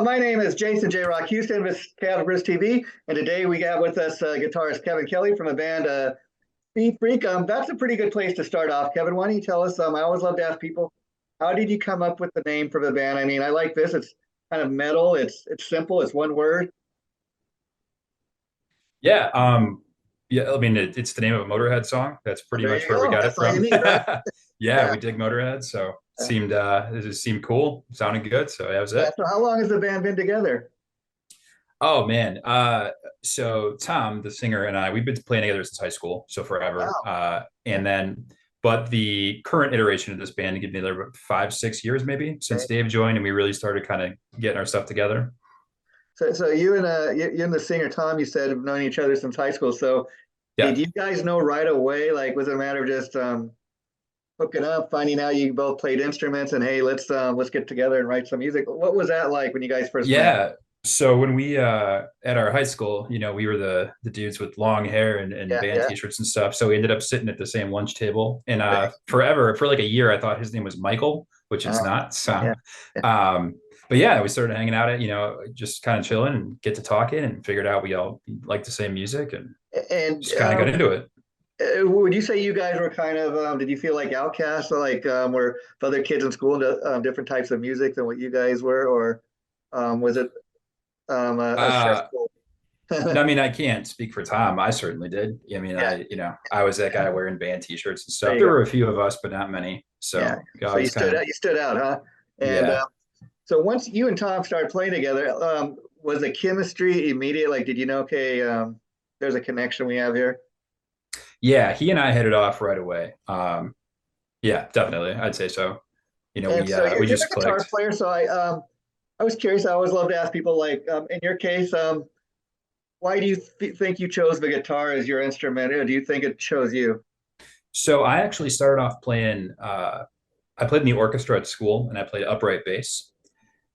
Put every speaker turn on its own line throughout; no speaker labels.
My name is Jason J. Rock Houston with Calibrist TV, and today we got with us guitarist Kevin Kelly from the band Speedfreak. That's a pretty good place to start off. Kevin, why don't you tell us? I always love to ask people, how did you come up with the name for the band? I mean, I like this. It's kind of metal. It's simple. It's one word.
Yeah, yeah. I mean, it's the name of a Motorhead song. That's pretty
There
much
you
where we
go.
got it
That's all you
from.
need, right?
Yeah,
Yeah.
we dig Motorhead, so
Yeah.
it just seemed cool, sounded good, so that was
Yeah.
it.
So, how long has the band been together?
Oh man, so Tom, the singer, and I, we've been playing together since high school, so forever.
Wow.
And then, but the current iteration of this band, give me another 5, 6 years maybe since
Okay.
Dave joined, and we really started kind of getting our stuff together.
So you and the singer Tom, you said have known each other since high school. So
Yeah.
did you guys know right away? Like, was it a matter of just hooking up, finding out you both played instruments, and hey, let's get together and write some music? What was that like when you guys first met?
Yeah. So when we at our high school, we were the dudes with long hair and
Yeah,
band
yeah.
t-shirts and stuff. So we ended up sitting at the same lunch table. And
Okay.
forever, for like a year, I thought his name was Michael, which it's
Uh,
not. So
yeah. Yeah.
um but yeah, we started hanging out at, just kind of chilling and get to talking and figured out we all like the same music and
And
just kind of got into it.
would you say you guys were kind of did you feel like outcasts, or like were the other kids in school into different types of music than what you guys were, or was it a
Uh
stressful?
no, I mean, I can't speak for Tom. I certainly did. I mean,
Yeah,
I was that guy wearing band t-shirts and
there
stuff.
you
There
go.
were a few of us, but not many.
Yeah,
So we
so you
always kind
stood
of,
out. You stood out, huh? And
yeah.
so once you and Tom started playing together, was the chemistry immediate? Like, did you know, okay, there's a connection we have here?
Yeah, he and I hit it off right away. Yeah, definitely. I'd say so.
And so
We
you're the
just
guitar
clicked.
player, so I was curious. I always love to ask people, like, in your case, why do you think you chose the guitar as your instrument, or do you think it chose you?
So I actually started off playing I played in the orchestra at school and I played upright bass.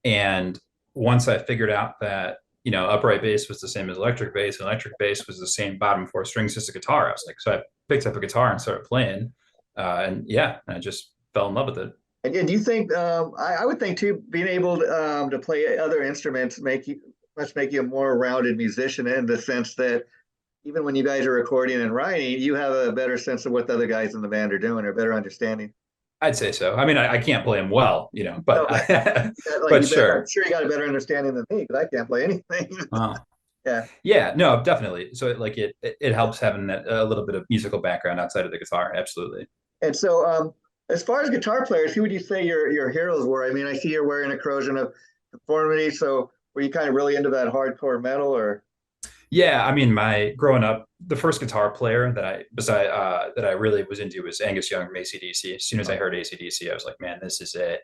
And once I figured out that, upright bass was the same as electric bass, and electric bass was the same bottom four strings as a guitar, I was like, so I picked up a guitar and started playing. And yeah, I just fell in love with it.
And do you think I would think too, being able to play other instruments must make you a more rounded musician, in the sense that even when you guys are recording and writing, you have a better sense of what the other guys in the band are doing, or better understanding.
I'd say so. I mean, I can't play them well, but
No, but like
but
you better, I'm
sure.
sure you got a better understanding than me, because I can't play anything.
Uh,
Yeah.
yeah, no, definitely. So it helps having that a little bit of musical background outside of the guitar. Absolutely.
And so, as far as guitar players, who would you say your heroes were? I mean, I see you're wearing a corrosion of conformity. So, were you kind of really into that hardcore metal, or?
Yeah, I mean, my growing up, the first guitar player that I really was into was Angus Young from AC/DC. As soon as I heard AC/DC, I was like, man, this is it.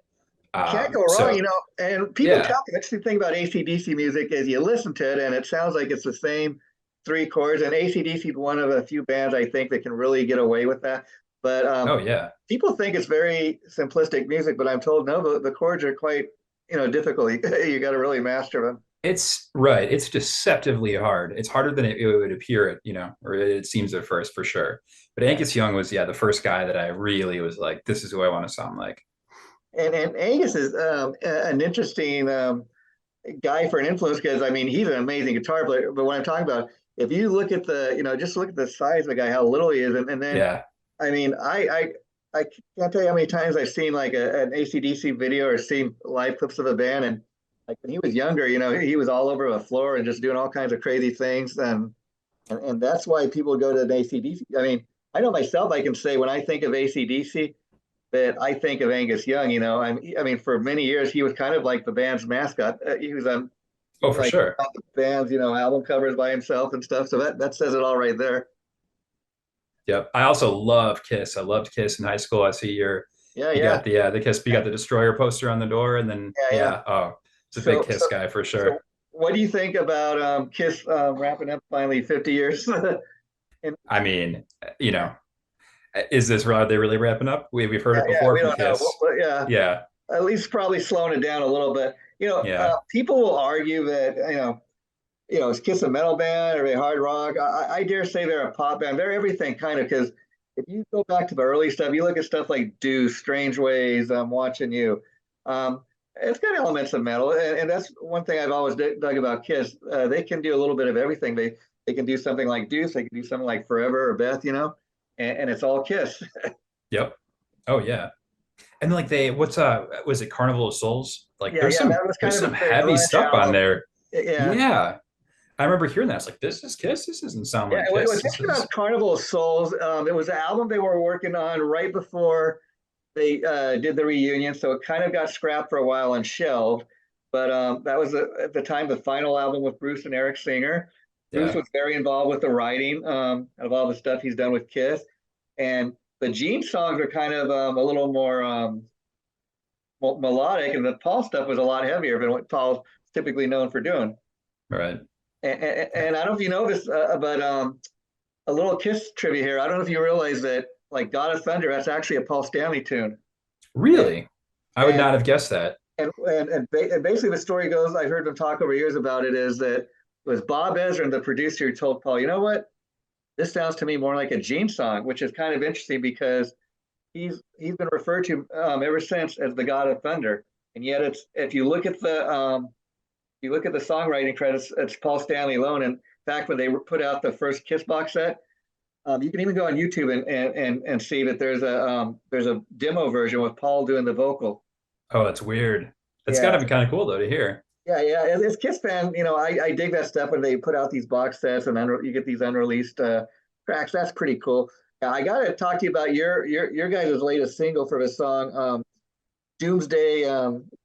Can't go wrong,
So
you know. And people
yeah,
tell me that's the thing about AC/DC music, is you listen to it and it sounds like it's the same three chords. And AC/DC is one of a few bands I think that can really get away with that. But
oh yeah,
people think it's very simplistic music, but I'm told no, the chords are quite, difficult. You got to really master them.
it's right. It's deceptively hard. It's harder than it would appear, or it seems at first for sure. But
Yeah.
Angus Young was, yeah, the first guy that I really was like, this is who I want to sound like.
And Angus is an interesting guy for an influence, because I mean he's an amazing guitar player. But what I'm talking about, if you look at just look at the size of the guy, how little he is, and then
Yeah.
I mean I can't tell you how many times I've seen like an AC/DC video, or seen live clips of a band, and like when he was younger, he was all over the floor and just doing all kinds of crazy things, and that's why people go to an AC/DC. I mean, I know myself, I can say when I think of AC/DC, that I think of Angus Young. I mean, for many years he was kind of like the band's mascot. He was on
Oh, for
like
sure.
on the band's album covers by himself and stuff. So that says it all right there.
Yep. I also love Kiss. I loved Kiss in high school. I see
Yeah,
you
yeah,
got the Kiss, you got the Destroyer poster on the door, and then
yeah, yeah.
yeah, oh, it's a big
So so
Kiss guy for
so,
sure.
what do you think about Kiss wrapping up finally 50 years? And
I mean, you know, is this are they really wrapping up? We've heard
yeah,
it
yeah,
before
we
from
don't know,
Kiss.
but yeah,
Yeah,
at least probably slowing it down a little bit.
yeah.
People will argue that is Kiss a metal band, or a hard rock? I dare say they're a pop band. They're everything, kind of, because if you go back to the early stuff, you look at stuff like Do, Strange Ways, I'm Watching You. Um, It's got elements of metal, and that's one thing I've always dug about Kiss. They can do a little bit of everything. They can do something like Deuce, they can do something like Forever or Beth, and it's all Kiss.
Yep. Oh yeah. And like they, what's was it Carnival of Souls? Like
Yeah, yeah, that was kind
there's
of
some
a big
heavy
grunge
stuff on
album.
there.
Yeah,
Yeah. I remember hearing that. It's like, this is Kiss. This doesn't sound
yeah.
like
What's
Kiss. This
interesting about
is
Carnival of Souls, it was an album they were working on right before they did the reunion, so it kind of got scrapped for a while and shelved. But that was at the time the final album with Bruce and Eric Singer. Bruce
yeah.
was very involved with the writing of all the stuff he's done with Kiss, and the Gene songs are kind of a little more melodic, and the Paul stuff was a lot heavier than what Paul's typically known for doing.
Right.
And I don't know if you know this, but a little Kiss trivia here. I don't know if you realize that, like God of Thunder, that's actually a Paul Stanley tune. And,
Really? I would
and
not have guessed that.
and basically the story goes, I've heard them talk over years about it, is that it was Bob Ezrin, the producer, who told Paul, you know what, this sounds to me more like a Gene song, which is kind of interesting because he's been referred to ever since as the God of Thunder, and yet it's if you look at the songwriting credits, it's Paul Stanley alone. And in fact, when they put out the first Kiss box set, you can even go on YouTube and see that there's a demo version with Paul doing the vocal.
Oh, that's weird. That's got
Yeah,
to be kind of cool though to hear.
yeah. As Kiss fan, I dig that stuff when they put out these box sets and you get these unreleased tracks. That's pretty cool. Yeah, I got to talk to you about your guys' latest single for the song Doomsday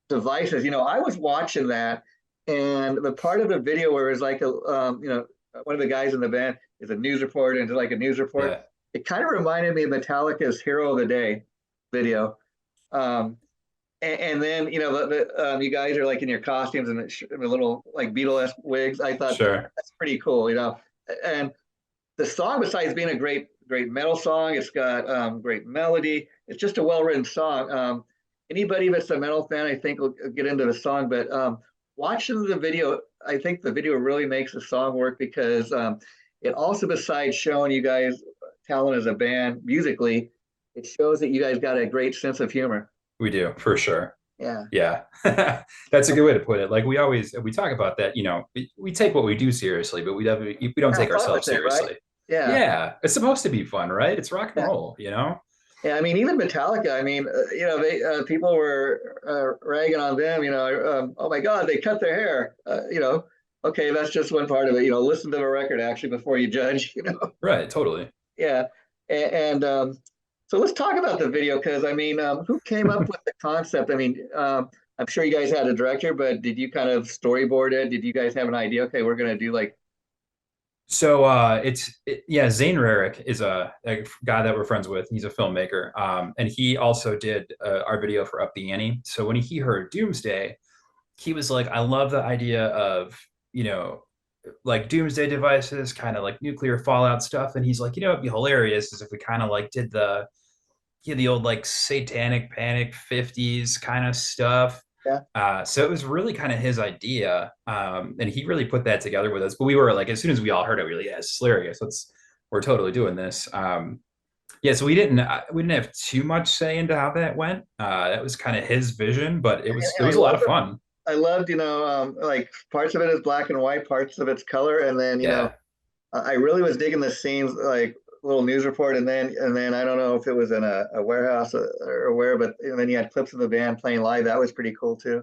Devices. I was watching that, and the part of the video where it's like one of the guys in the band is a news reporter and it's like a news report.
Yeah.
It kind of reminded me of Metallica's "Hero of the Day" video. Um, and then you guys are like in your costumes and the little like Beatles wigs. I thought
Sure.
that's pretty cool, And the song, besides being a great metal song, it's got great melody. It's just a well written song. Anybody that's a metal fan, I think, will get into the song. But watching the video, I think the video really makes the song work because it also, besides showing you guys talent as a band musically, it shows that you guys got a great sense of humor.
We do, for sure.
Yeah.
Yeah. That's a good way to put it. Like we talk about that, we take what we do seriously, but we don't
Have
take
fun
ourselves
with it, right?
seriously.
Yeah.
Yeah. It's supposed to be fun, right? It's rock and
Yeah.
roll.
Yeah, I mean, even Metallica. I mean, they people were ragging on them. Oh my God, they cut their hair. Okay, that's just one part of it. Listen to the record actually before you judge.
Right. Totally.
Yeah, and so let's talk about the video because I mean, who came up with the concept? I mean, I'm sure you guys had a director, but did you kind of storyboard it? Did you guys have an idea? Okay, we're gonna do like.
So yeah, Zane Rarick is a guy that we're friends with. He's a filmmaker. And he also did our video for Up the Ante. So when he heard Doomsday, he was like, I love the idea of, like Doomsday Devices, kind of like nuclear fallout stuff. And he's like, it'd be hilarious is if we kind of like did the old like satanic panic 50s kind of stuff.
Yeah.
So it was really kind of his idea. And he really put that together with us. But we were like, as soon as we all heard it, we were like, yeah, it's hilarious. We're totally doing this. Yeah, so we didn't have too much say into how that went. That was kind of his vision, but it was a lot of fun.
I loved, like parts of it is black and white, parts of it's color, and then
Yeah.
I really was digging the scenes, like little news report, and then I don't know if it was in a warehouse or where, but and then you had clips of the band playing live. That was pretty cool too.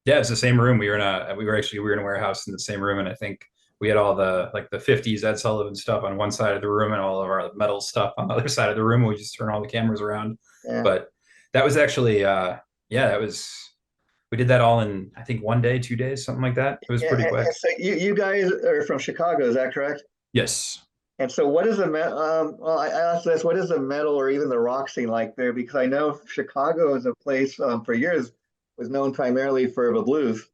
Yeah, it's the same room. We were in a warehouse in the same room, and I think we had all the like the 50s Ed Sullivan stuff on one side of the room and all of our metal stuff on the other side of the room. We just turn all the cameras around.
Yeah.
But that was actually yeah, that was we did that all in I think 1 day, 2 days, something like that. It was
Yeah,
pretty quick.
and so you guys are from Chicago, is that correct?
Yes.
And so, what is the well, I asked this: what is the metal or even the rock scene like there? Because I know Chicago is a place for years was known primarily for the blues.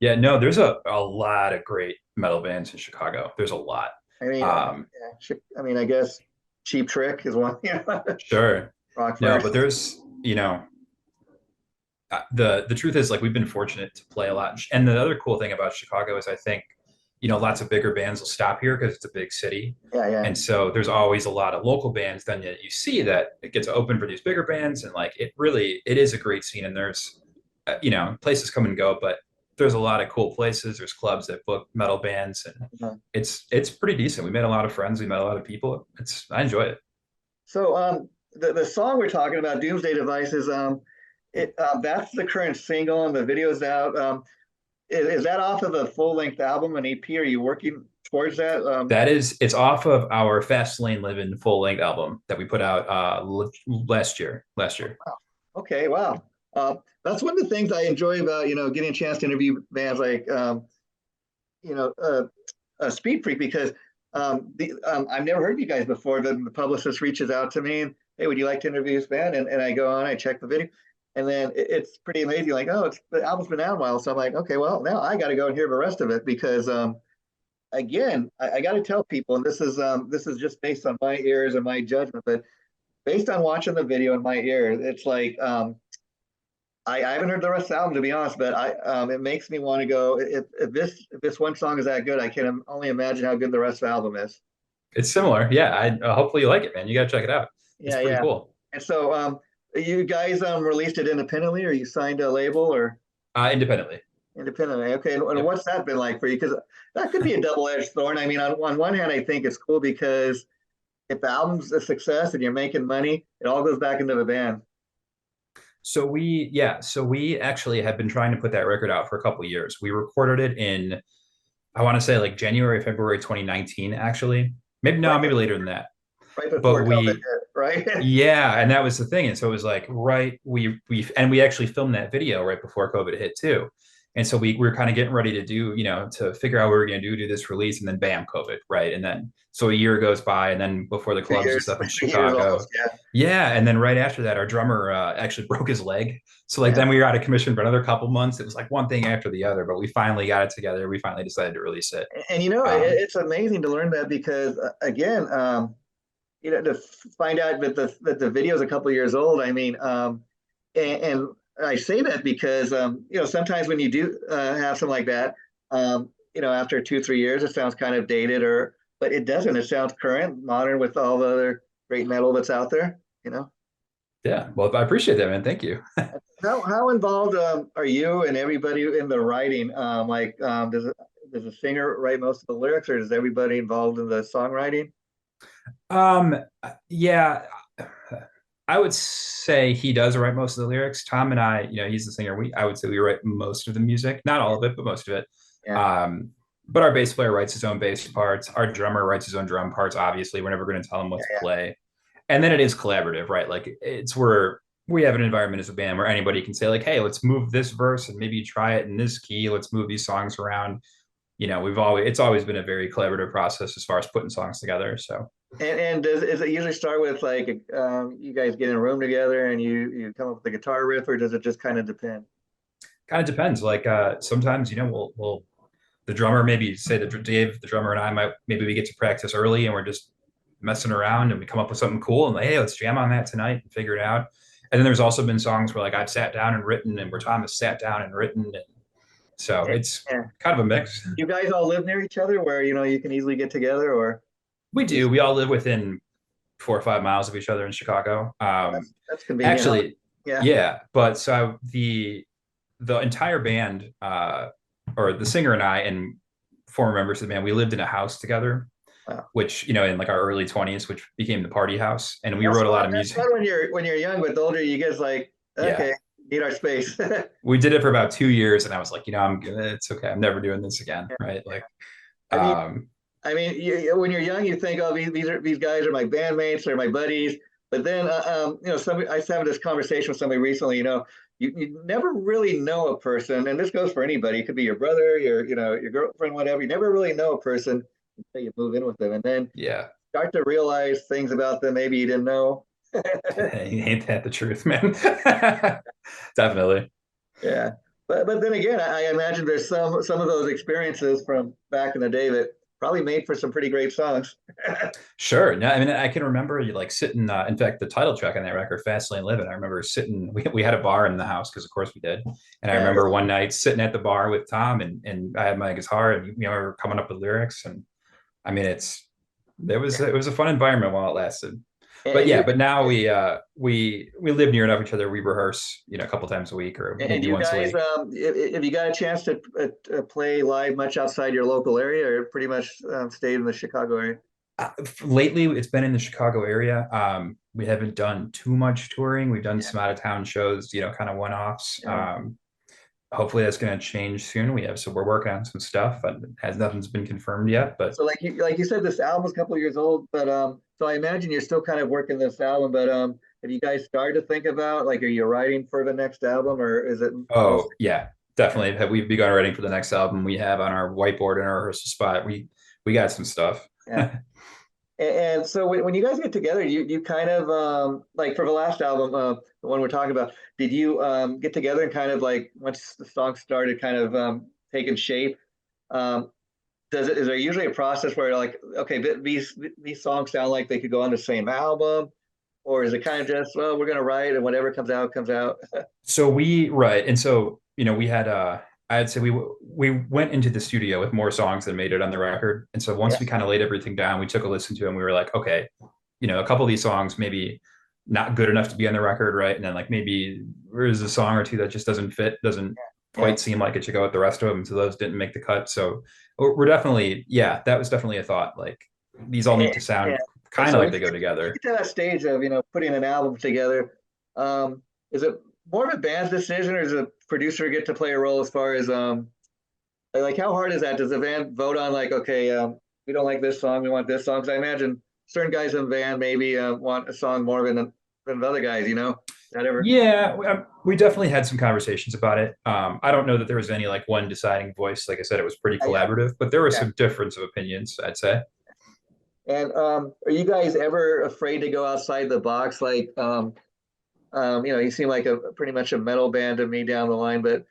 Yeah, no, there's a lot of great metal bands in Chicago. There's a lot.
I mean,
Um,
I mean, I guess Cheap Trick is one. Yeah,
sure.
rock
No,
first.
but there's, the truth is like we've been fortunate to play a lot. And the other cool thing about Chicago is I think, lots of bigger bands will stop here because it's a big city.
Yeah, yeah,
And so there's always a lot of local bands then you see that it gets open for these bigger bands and like it is a great scene and there's places come and go, but there's a lot of cool places. There's clubs that book metal bands, and
Uh,
it's pretty decent. We made a lot of friends. We met a lot of people. I enjoy it.
so the song we're talking about, Doomsday Devices, that's the current single, and the video's out. Is that off of a full length album, an EP? Are you working towards that?
It's off of our Fast Lane Living full length album that we put out last year. Last year.
Okay, wow. That's one of the things I enjoy about getting a chance to interview bands like you know Speed Freak, because I've never heard you guys before. The publicist reaches out to me and, hey, would you like to interview this band? And I go on, I check the video, and then it's pretty amazing. Like, oh, the album's been out a while, so I'm like, okay, well, now I got to go and hear the rest of it, because again, I got to tell people, and this is just based on my ears and my judgment, but based on watching the video in my ears, it's like I haven't heard the rest of the album, to be honest, but it makes me want to go. If this one song is that good, I can only imagine how good the rest of the album is.
It's similar. Yeah. Hopefully you like it, man. You got to check it out. It's
Yeah,
pretty
yeah.
cool.
And so you guys released it independently, or you signed a label, or
Independently.
independently? Okay, and
Yep.
what's that been like for you? Because that could be a double-edged sword. I mean, on one hand, I think it's cool because if the album's a success and you're making money, it all goes back into the band.
So we actually have been trying to put that record out for a couple of years. We recorded it in, I want to say like January, February 2019, actually. Maybe no,
Right,
maybe later than that.
right
But
before COVID hit, right?
yeah, and that was the thing. And so it was like, right, we actually filmed that video right before COVID hit too. And so we were kind of getting ready to to figure out what we were going to do this release, and then bam, COVID, right? And then so a year goes by, and then before the
two
clubs and
years,
stuff in
2 years
Chicago,
almost. Yeah,
yeah, and then right after that, our drummer actually broke his leg. So like
yeah.
then we were out of commission for another couple months. It was like one thing after the other, but we finally got it together. We finally decided to release it.
And
Um,
it's amazing to learn that, because again, to find out that the video is a couple of years old. I mean, and I say that because sometimes when you do have something like that, after 2 3 years, it sounds kind of dated, but it doesn't. It sounds current, modern, with all the other great metal that's out there. You know,
yeah, well, I appreciate that, man. Thank you.
how involved are you and everybody in the writing? Does the singer write most of the lyrics, or is everybody involved in the songwriting?
Um, yeah, I would say he does write most of the lyrics. Tom and I, he's the singer. I would say we write most of the music, not all of it, but most of it.
Yeah,
Um, but our bass player writes his own bass parts. Our drummer writes his own drum parts. Obviously, we're never going to tell him what to
yeah,
play. And then it is collaborative, right? Like it's where we have an environment as a band where anybody can say like, hey, let's move this verse and maybe try it in this key. Let's move these songs around. It's always been a very collaborative process as far as putting songs together. So
and does it usually start with like you guys get in a room together and you come up with a guitar riff, or does it just kind of depend?
kind of depends. Like sometimes, we'll the drummer, maybe say that Dave, the drummer, and I might maybe we get to practice early and we're just messing around and we come up with something cool and like, hey, let's jam on that tonight and figure it out. And then there's also been songs where like I've sat down and written and where Tom has sat down and written. And so it's
Yeah.
kind of a mix.
You guys all live near each other where you can easily get together, or
We do. We all live within 4 or 5 miles of each other in Chicago.
that's convenient, huh?
Actually,
Yeah.
yeah. But so the entire band, or the singer and I and former members of the band, we lived in a house together,
Wow.
which in like our early 20s, which became the party house, and we
That's
wrote a lot
fun.
of
That's
music.
fun when you're young, but the older you get, it's like,
Yeah,
okay, need our space.
we did it for about 2 years, and I was like, I'm good. It's okay. I'm never doing this again,
Yeah.
right? Like,
I mean,
um,
when you're young, you think, oh, these guys are my bandmates, they're my buddies. But then, I was having this conversation with somebody recently. You never really know a person, and this goes for anybody. It could be your brother, your girlfriend, whatever. You never really know a person until you move in with them, and then
yeah,
start to realize things about them maybe you didn't know.
ain't that the truth, man? Definitely.
Yeah, but then again, I imagine there's some of those experiences from back in the day that probably made for some pretty great songs.
Sure. No, I mean, I can remember you like sitting. In fact, the title track on that record, "Fast Lane Living," I remember sitting. We had a bar in the house because, of course, we did. And I
Yeah,
remember one night sitting at the bar with Tom, and I had my guitar, and we were coming up with lyrics. And I mean, it was a fun environment while it lasted. But
And
yeah,
you
but now we live near enough each other. We rehearse, a couple times a week or
and
maybe
you
once a
guys,
week.
if you got a chance to play live much outside your local area, or pretty much stayed in the Chicago area?
Lately, it's been in the Chicago area. We haven't done too much touring. We've done
Yeah,
some out of town shows, kind of one offs.
yeah.
Hopefully that's going to change soon. We're working on some stuff, but has nothing's been confirmed yet. But
So like you said, this album's a couple of years old, but so I imagine you're still kind of working this album, but have you guys started to think about like, are you writing for the next album, or is it
oh
mostly?
yeah, definitely. Have we begun writing for the next album? We have on our whiteboard in our rehearsal spot. We got some stuff.
Yeah. And so when you guys get together, you kind of like for the last album, the one we're talking about, did you get together and kind of like once the song started kind of taking shape? Um, is there usually a process where like, okay, these songs sound like they could go on the same album, or is it kind of just, well, we're gonna write and whatever comes out comes out?
So we had I'd say we went into the studio with more songs than made it on the record. And so
Yeah,
once we kind of laid everything down, we took a listen to it and we were like, okay, a couple of these songs maybe not good enough to be on the record, right? And then like maybe there's a song or two that just doesn't
yeah.
quite seem like it should go with the rest of them. So those didn't make the cut. So we're definitely, yeah, that was definitely a thought. Like these all need
And,
to
yeah.
sound
And
kind of
so
like they go
when you
together.
get to that stage of putting an album together, is it more of a band's decision, or does a producer get to play a role as far as like how hard is that? Does the band vote on like, okay, we don't like this song, we want this song? Because I imagine certain guys in the band maybe want a song more than the other guys. That ever?
Yeah, we definitely had some conversations about it. I don't know that there was any like one deciding voice. Like I said, it was pretty
Yeah,
collaborative, but there was
yeah.
some difference of opinions, I'd say.
And are you guys ever afraid to go outside the box? Like, you seem like a pretty much a metal band to me down the line, but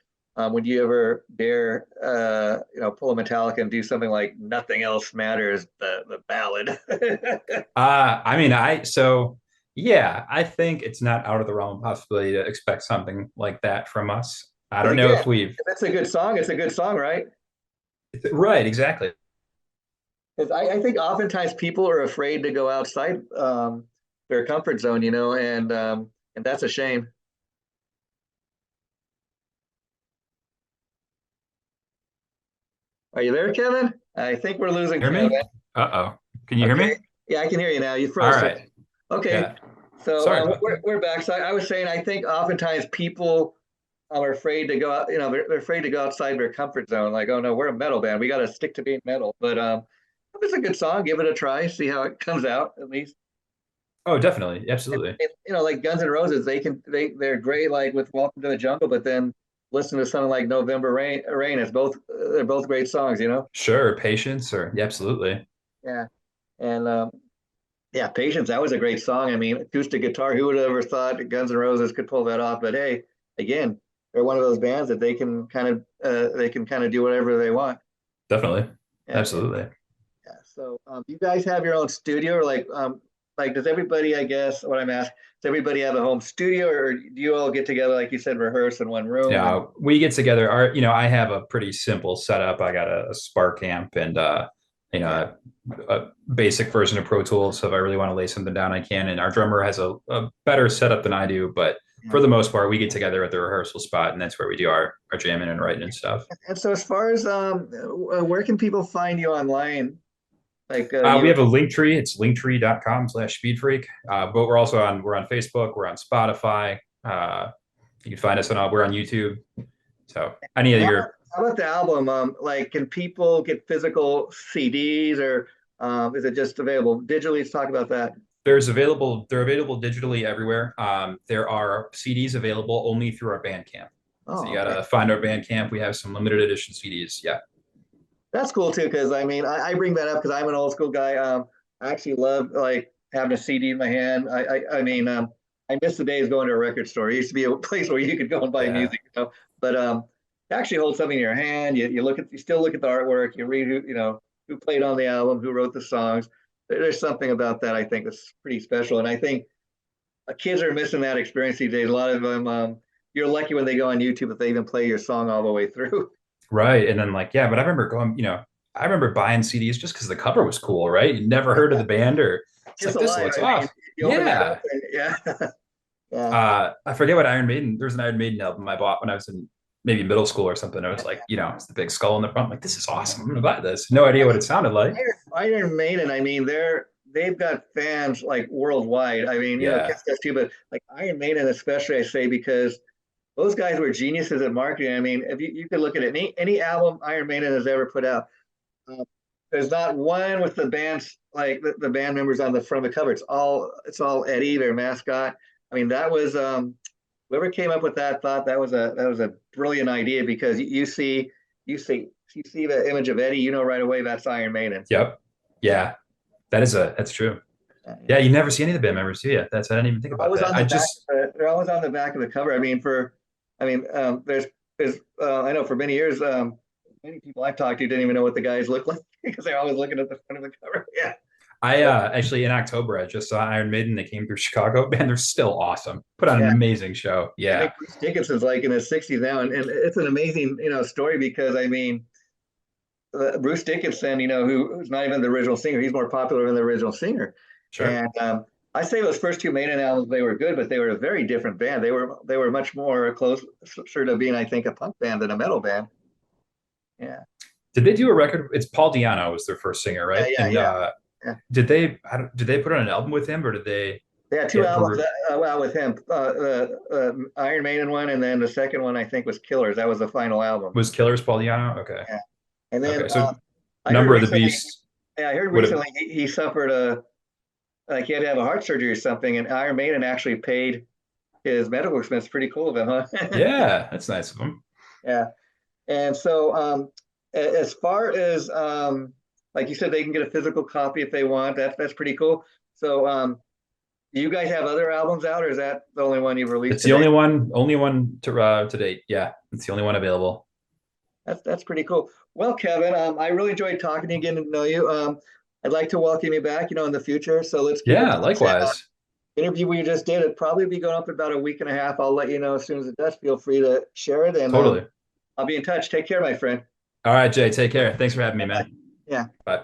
would you ever dare, pull a Metallica and do something like "Nothing Else Matters," the ballad?
I mean, yeah, I think it's not out of the realm of possibility to expect something like that from us. I
Because
don't know
again,
if we've
if it's a good song, it's a good song, right?
right, exactly.
Because I think oftentimes people are afraid to go outside their comfort zone, and that's a shame. Are you there, Kevin? I think we're losing
Hear
Kevin.
me? Uh-oh. Can you hear
Okay.
me?
Yeah, I can hear you now. You
All
froze for
right.
okay.
Yeah.
So
Sorry about
we're
that.
we're back. So I was saying I think oftentimes people are afraid to go out. They're afraid to go outside their comfort zone. Like, oh no, we're a metal band. We got to stick to being metal. But if it's a good song, give it a try. See how it comes out at least.
Oh, definitely. Absolutely.
Like Guns N' Roses, they're great like with Welcome to the Jungle, but then listen to something like November Rain. It's both they're both great songs.
Sure. Patience or yeah, absolutely.
Yeah, and yeah, Patience. That was a great song. I mean, acoustic guitar. Who would have ever thought that Guns N' Roses could pull that off? But hey, again, they're one of those bands that they can kind of do whatever they want.
Definitely.
And
Absolutely.
yeah. So you guys have your own studio, or like does everybody? I guess what I'm asking, does everybody have a home studio, or do you all get together like you said, rehearse in one room? And
Yeah, we get together. I have a pretty simple setup. I got a Spark amp and
yeah,
a basic version of Pro Tools. So if I really want to lay something down, I can. And our drummer has a better setup than I do, but
yeah.
for the most part, we get together at the rehearsal spot, and that's where we do our jamming and writing and stuff.
And so as far as where can people find you online? Like
We
you.
have a link tree. It's linktree.com/speedfreak. But we're on Facebook. We're on Spotify. You can find us we're on YouTube. So any of
And
your
how about the album? Like, can people get physical CDs, or is it just available digitally? Let's talk about that.
they're available digitally everywhere. There are CDs available only through our Bandcamp. So
Oh,
you
okay.
gotta find our Bandcamp. We have some limited edition CDs. Yeah.
That's cool too, because I mean, I bring that up because I'm an old school guy. I actually love like having a CD in my hand. I mean, I miss the days going to a record store. It used to be a place where you could go and buy
Yeah.
music. But to actually hold something in your hand, you still look at the artwork, you read who played on the album, who wrote the songs. There's something about that I think that's pretty special, and I think kids are missing that experience these days. A lot of them, you're lucky when they go on YouTube if they even play your song all the way through.
Right. And then like, yeah, but I remember buying CDs just because the cover was cool, right? You never heard of the band or it's
Kiss
like this
Alive.
looks
I mean,
off.
You open that up
Yeah.
and yeah. Yeah.
I forget what Iron Maiden. There's an Iron Maiden album I bought when I was in maybe middle school or something. I was like, it's the big skull in the front. I'm like, this is awesome. I'm gonna buy this. No idea
I
what
mean,
it sounded like.
Iron Maiden, I mean, they've got fans like worldwide. I mean,
Yeah.
Kiss does too, but like Iron Maiden especially, I say because those guys were geniuses at marketing. I mean, if you could look at any album Iron Maiden has ever put out, uh, there's not one with the band's like the band members on the front of the cover. It's all Eddie, their mascot. I mean, that was whoever came up with that thought that was a brilliant idea because you see the image of Eddie, right away that's Iron Maiden.
Yep. Yeah. That's true. Yeah,
Yeah.
you never see any of the band members, do you? I didn't even think about
Always
that.
on the back. They're always on the back of the cover. There's I know for many years, many people I've talked to didn't even know what the guys look like because they're always looking at the front of the cover. Yeah.
I actually in October I just saw Iron Maiden. They came through Chicago. Man, they're still awesome. Put on an
Yeah.
amazing show.
I
Yeah,
think Bruce Dickinson's like in his 60s now, and it's an amazing, story because I mean, Bruce Dickinson, who's not even the original singer, he's more popular than the original singer.
sure.
And I say those first two Maiden albums they were good, but they were a very different band. They were much more closer to being, I think, a punk band than a metal band. Yeah,
Did they do a record? It's Paul Di'Anno was their first singer,
yeah,
right?
yeah,
And
yeah. Yeah.
did they put on an album with him, or did they
They had two
get
albums
Peru?
with him. The Iron Maiden one, and then the second one I think was Killers. That was the final album.
Was Killers Paul Di'Anno? Okay,
Yeah, and then
okay. So
I heard
Number of the
recently.
Beast
Yeah, I heard
would have.
recently he suffered like he had to have a heart surgery or something, and Iron Maiden actually paid his medical expense. Pretty cool of him, huh?
Yeah, that's nice of them.
Yeah. And so, as far as like you said, they can get a physical copy if they want. That's pretty cool. So, do you guys have other albums out, or is that the only one you've released
It's the
today?
only one to date. Yeah, it's the only one available.
That's pretty cool. Well, Kevin, I really enjoyed talking to you, getting to know you. I'd like to welcome you back, in the future. So let's keep in
Yeah,
touch. And
likewise.
interview we just did, it'd probably be going up in about a week and a half. I'll let you know as soon as it does. Feel free to share it, and
Totally.
I'll be in touch. Take care, my friend.
All right, Jay. Take care. Thanks for having me, man.
Yeah.
Bye.